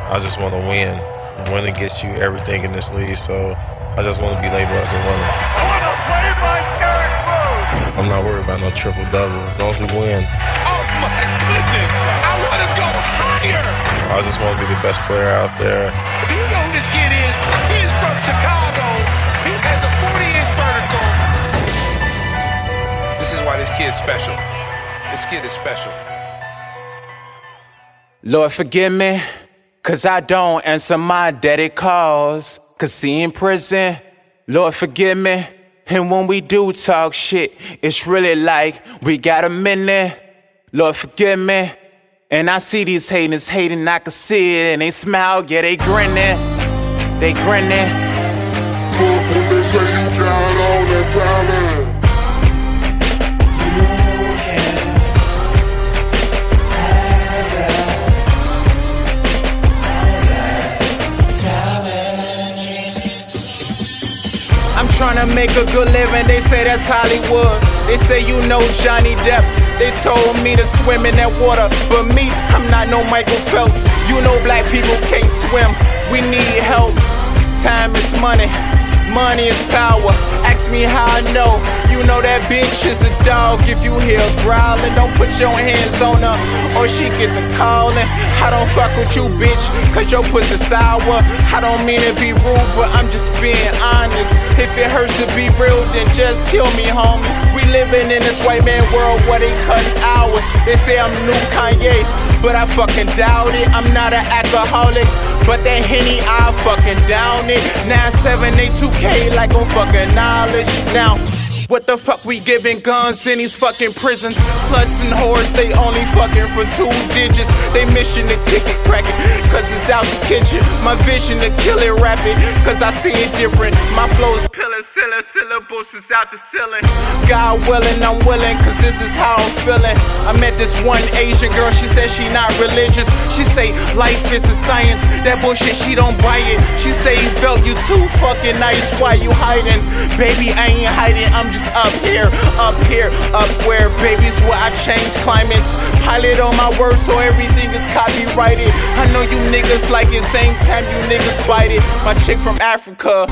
I just want to win. Winning gets you everything in this league, so I just want to be labeled as a winner. I'm not worried about no triple-double. As long as we win. Oh, my goodness. I want to go higher. I just want to be the best player out there. Do you know who this kid is? He's from Chicago. He has a 40-inch vertical. This is why this kid's special. This kid is special. Lord, forgive me, 'cause I don't answer my daddy calls. 'Cause he in prison, Lord, forgive me. And when we do talk shit, it's really like we got a minute. Lord, forgive me. And I see these haters hating, I can see it. And they smile, yeah, they grinning. They grinning. They say you got all that talent. I'm tryna make a good living, they say that's Hollywood. They say you know Johnny Depp. They told me to swim in that water, but me, I'm not no Michael Phelps. You know black people can't swim, we need help. Time is money, money is power. Ask me how I know, you know that bitch is a dog. If you hear her growling, don't put your hands on her, or she get the calling. I don't fuck with you, bitch, 'cause your pussy sour. I don't mean to be rude, but I'm just being honest. If it hurts to be real, then just kill me, homie. We living in this white man world where they cutting hours. They say I'm new Kanye, but I fucking doubt it. I'm not an alcoholic, but that Henny, I fucking down it. 9782K like on fucking knowledge. Now, what the fuck we giving guns in these fucking prisons? Sluts and whores, they only fucking for 2 digits. They mission to kick it, crack it, 'cause it's out the kitchen. My vision to kill it rapid, 'cause I see it different. My flow's pillar, syllables is out the ceiling. God willing, I'm willing, 'cause this is how I'm feeling. I met this one Asian girl, she said she not religious. She say life is a science, that bullshit, she don't buy it. She say you felt you too fucking nice, why you hiding? Baby, I ain't hiding, I'm just up here, up where babies where I change climates. Pilot on my words so everything is copyrighted. I know you niggas like it, same time you niggas bite it. My chick from Africa,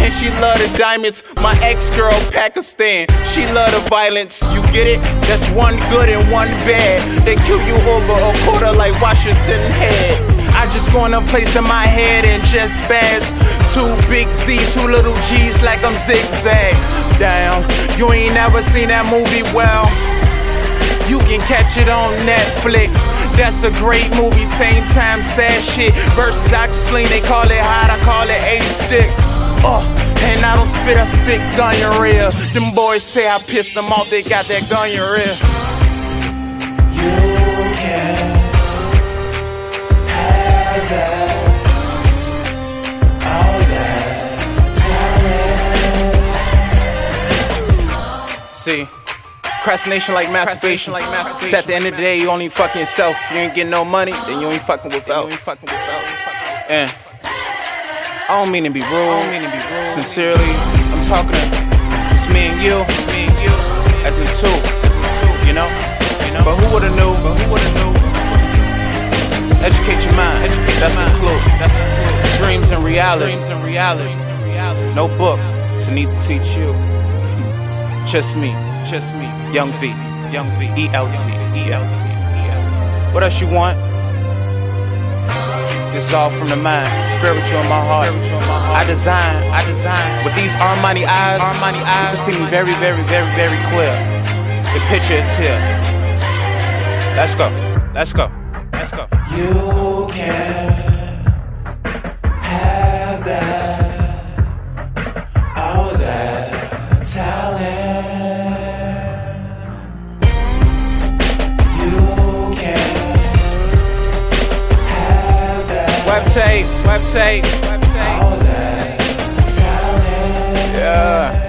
and she love the diamonds. My ex-girl, Pakistan, she love the violence. You get it? That's one good and one bad. They kill you over a quarter like Washington had. I just go in a place in my head and just spaz. 2 big Z's, 2 little G's like I'm zigzag. Damn, you ain't never seen that movie, well, you can catch it on Netflix. That's a great movie, same time sad shit. Versus I explain, they call it hot, I call it H-stick. And I don't spit, I spit gonorrhea. Them boys say I pissed them off, they got that gonorrhea. You can have that, all that talent. See, procrastination like masturbation. Cause at the end of the day, you only fucking yourself. You ain't getting no money, then you ain't fucking without. And I don't mean to be rude. Sincerely, I'm talking to just me and you, as the two, you know. But who would've knew? Educate your mind. That's a clue. Dreams and reality. No book to need to teach you. Just me, Young V, ELT. What else you want? This is all from the mind, spiritual in my heart. I design. With these Armani eyes, you can see me very, very, very, very clear. The picture is here. Let's go. You can have that, all that talent. You can have that, Website. all that talent. Yeah.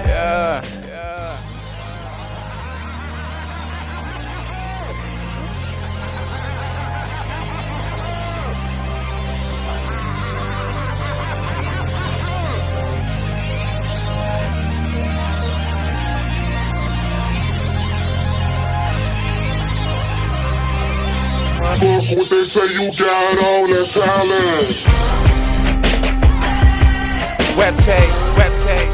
Fuck with they say you got all that talent. Web tape, web tape.